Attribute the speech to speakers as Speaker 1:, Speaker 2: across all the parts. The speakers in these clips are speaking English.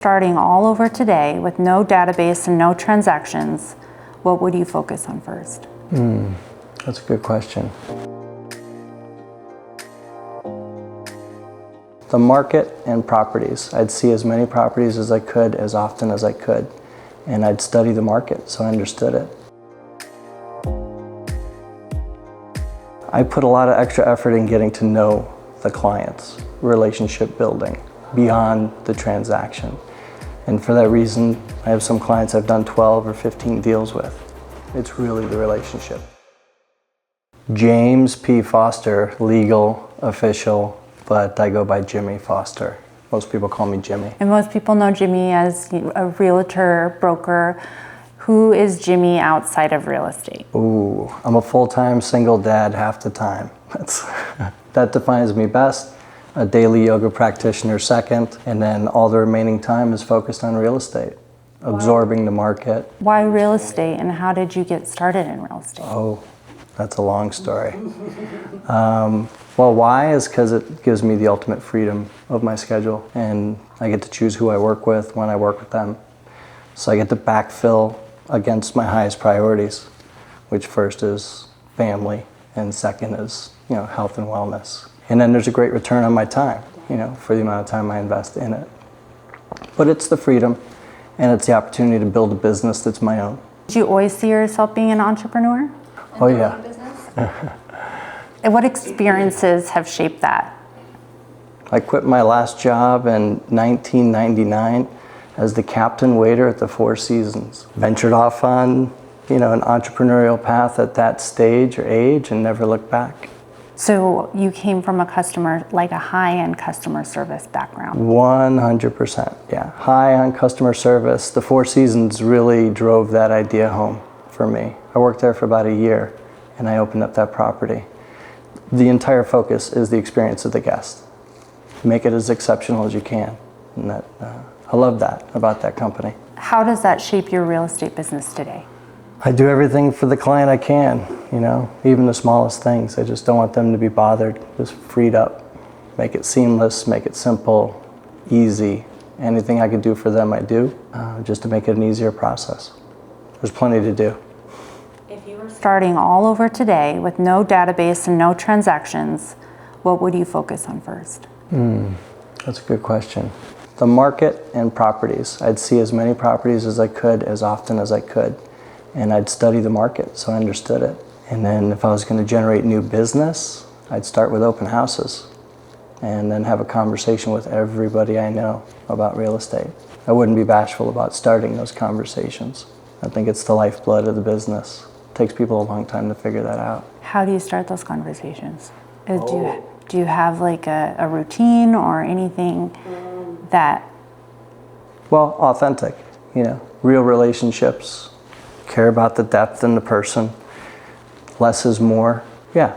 Speaker 1: Starting all over today with no database and no transactions, what would you focus on first?
Speaker 2: That's a good question. The market and properties. I'd see as many properties as I could, as often as I could, and I'd study the market so I understood it. I put a lot of extra effort in getting to know the clients, relationship building, beyond the transaction. And for that reason, I have some clients I've done 12 or 15 deals with. It's really the relationship. James P. Foster, legal official, but I go by Jimmy Foster. Most people call me Jimmy.
Speaker 1: And most people know Jimmy as a realtor, broker. Who is Jimmy outside of real estate?
Speaker 2: Ooh, I'm a full-time single dad half the time. That defines me best. A daily yoga practitioner second, and then all the remaining time is focused on real estate, absorbing the market.
Speaker 1: Why real estate, and how did you get started in real estate?
Speaker 2: Oh, that's a long story. Well, why is because it gives me the ultimate freedom of my schedule, and I get to choose who I work with when I work with them. So I get to backfill against my highest priorities, which first is family, and second is health and wellness. And then there's a great return on my time, for the amount of time I invest in it. But it's the freedom, and it's the opportunity to build a business that's my own.
Speaker 1: Did you always see yourself being an entrepreneur?
Speaker 2: Oh yeah.
Speaker 1: And what experiences have shaped that?
Speaker 2: I quit my last job in 1999 as the captain waiter at the Four Seasons. Ventured off on, an entrepreneurial path at that stage or age and never looked back.
Speaker 1: So you came from a high-end customer service background.
Speaker 2: 100%, yeah. High-end customer service. The Four Seasons really drove that idea home for me. I worked there for about a year, and I opened up that property. The entire focus is the experience of the guest. Make it as exceptional as you can. And I love that about that company.
Speaker 1: How does that shape your real estate business today?
Speaker 2: I do everything for the client I can, even the smallest things. I just don't want them to be bothered, just freed up. Make it seamless, make it simple, easy. Anything I could do for them, I do, just to make it an easier process. There's plenty to do.
Speaker 1: If you were starting all over today with no database and no transactions, what would you focus on first?
Speaker 2: That's a good question. The market and properties. I'd see as many properties as I could, as often as I could. And I'd study the market so I understood it. And then if I was going to generate new business, I'd start with open houses and then have a conversation with everybody I know about real estate. I wouldn't be bashful about starting those conversations. I think it's the lifeblood of the business. It takes people a long time to figure that out.
Speaker 1: How do you start those conversations? Do you have a routine or anything that?
Speaker 2: Well, authentic, real relationships. Care about the depth in the person. Less is more. Yeah,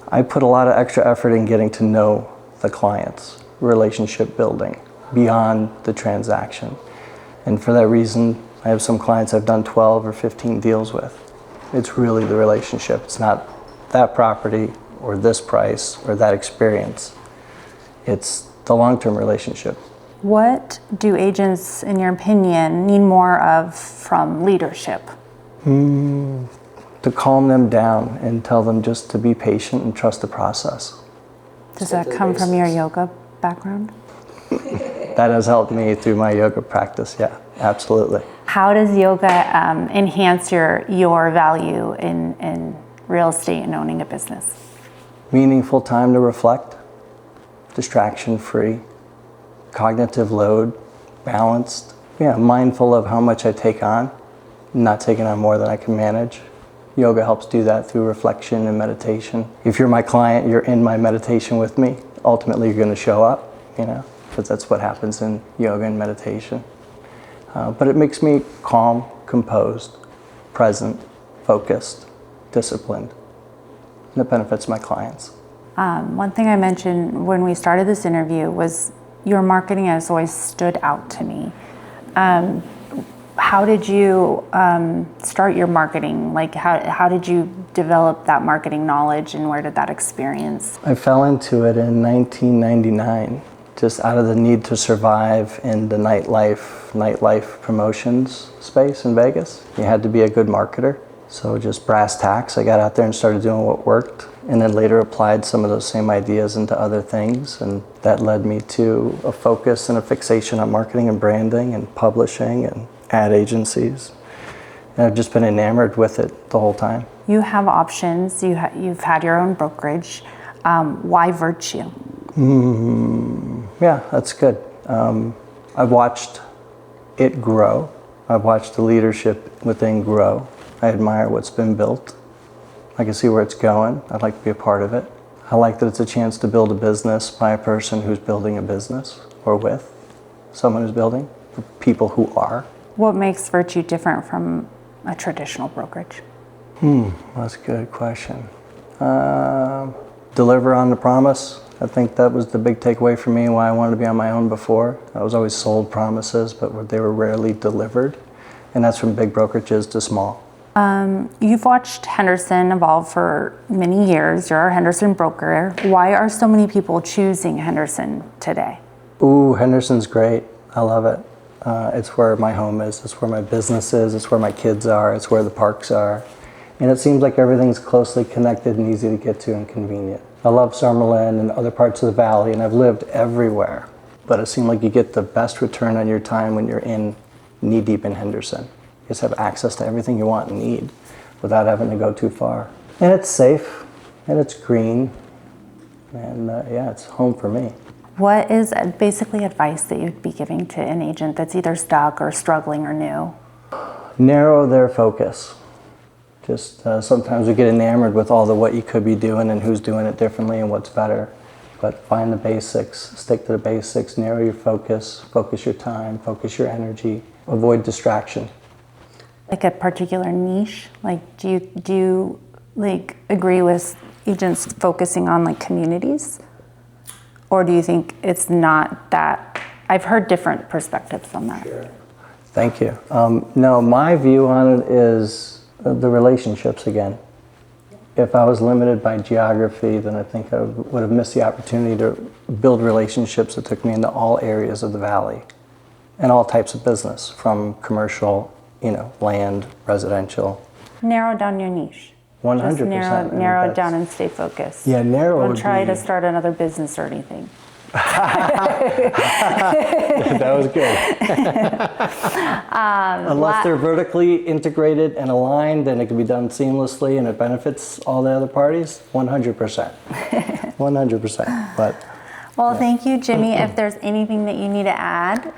Speaker 2: I put a lot of extra effort in getting to know the clients, relationship building, beyond the transaction. And for that reason, I have some clients I've done 12 or 15 deals with. It's really the relationship. It's not that property or this price or that experience. It's the long-term relationship.
Speaker 1: What do agents, in your opinion, need more of from leadership?
Speaker 2: To calm them down and tell them just to be patient and trust the process.
Speaker 1: Does that come from your yoga background?
Speaker 2: That has helped me through my yoga practice, yeah, absolutely.
Speaker 1: How does yoga enhance your value in real estate and owning a business?
Speaker 2: Meaningful time to reflect, distraction-free, cognitive load, balanced, mindful of how much I take on. Not taking on more than I can manage. Yoga helps do that through reflection and meditation. If you're my client, you're in my meditation with me. Ultimately, you're going to show up, because that's what happens in yoga and meditation. But it makes me calm, composed, present, focused, disciplined, and it benefits my clients.
Speaker 1: One thing I mentioned when we started this interview was your marketing has always stood out to me. How did you start your marketing? How did you develop that marketing knowledge, and where did that experience?
Speaker 2: I fell into it in 1999 just out of the need to survive in the nightlife promotions space in Vegas. You had to be a good marketer. So just brass tacks, I got out there and started doing what worked, and then later applied some of those same ideas into other things, and that led me to a focus and a fixation on marketing and branding and publishing and ad agencies. And I've just been enamored with it the whole time.
Speaker 1: You have options. You've had your own brokerage. Why Virtue?
Speaker 2: Yeah, that's good. I've watched it grow. I've watched the leadership within grow. I admire what's been built. I can see where it's going. I'd like to be a part of it. I like that it's a chance to build a business by a person who's building a business, or with someone who's building, for people who are.
Speaker 1: What makes Virtue different from a traditional brokerage?
Speaker 2: That's a good question. Deliver on the promise. I think that was the big takeaway for me, why I wanted to be on my own before. I was always sold promises, but they were rarely delivered. And that's from big brokerages to small.
Speaker 1: You've watched Henderson evolve for many years. You're a Henderson broker. Why are so many people choosing Henderson today?
Speaker 2: Ooh, Henderson's great. I love it. It's where my home is. It's where my business is. It's where my kids are. It's where the parks are. And it seems like everything's closely connected and easy to get to and convenient. I love Summerlin and other parts of the valley, and I've lived everywhere. But it seemed like you get the best return on your time when you're in knee-deep in Henderson. You just have access to everything you want and need without having to go too far. And it's safe, and it's green, and yeah, it's home for me.
Speaker 1: What is basically advice that you'd be giving to an agent that's either stuck or struggling or new?
Speaker 2: Narrow their focus. Just sometimes we get enamored with all the what you could be doing and who's doing it differently and what's better. But find the basics, stick to the basics, narrow your focus your time, focus your energy, avoid distraction.
Speaker 1: Like a particular niche? Like, do you like agree with agents focusing on like communities? Or do you think it's not that? I've heard different perspectives on that.
Speaker 2: Sure. Thank you. No, my view on it is the relationships again. If I was limited by geography, then I think I would have missed the opportunity to build relationships that took me into all areas of the valley and all types of business, from commercial, land, residential.
Speaker 1: Narrow down your niche.
Speaker 2: 100%.
Speaker 1: Just narrow it down and stay focused.
Speaker 2: Yeah, narrow.
Speaker 1: Don't try to start another business or anything.
Speaker 2: That was good. Unless they're vertically integrated and aligned, then it can be done seamlessly and it benefits all the other parties. 100%. 100%. But
Speaker 1: well, thank you, Jimmy. If there's anything that you need to add.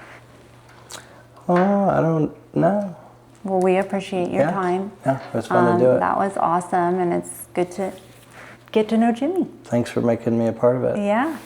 Speaker 2: Oh, I don't know.
Speaker 1: Well, we appreciate your time.
Speaker 2: Yeah, it was fun to do it.
Speaker 1: That was awesome, and it's good to get to know Jimmy.
Speaker 2: Thanks for making me a part of it.
Speaker 1: Yeah.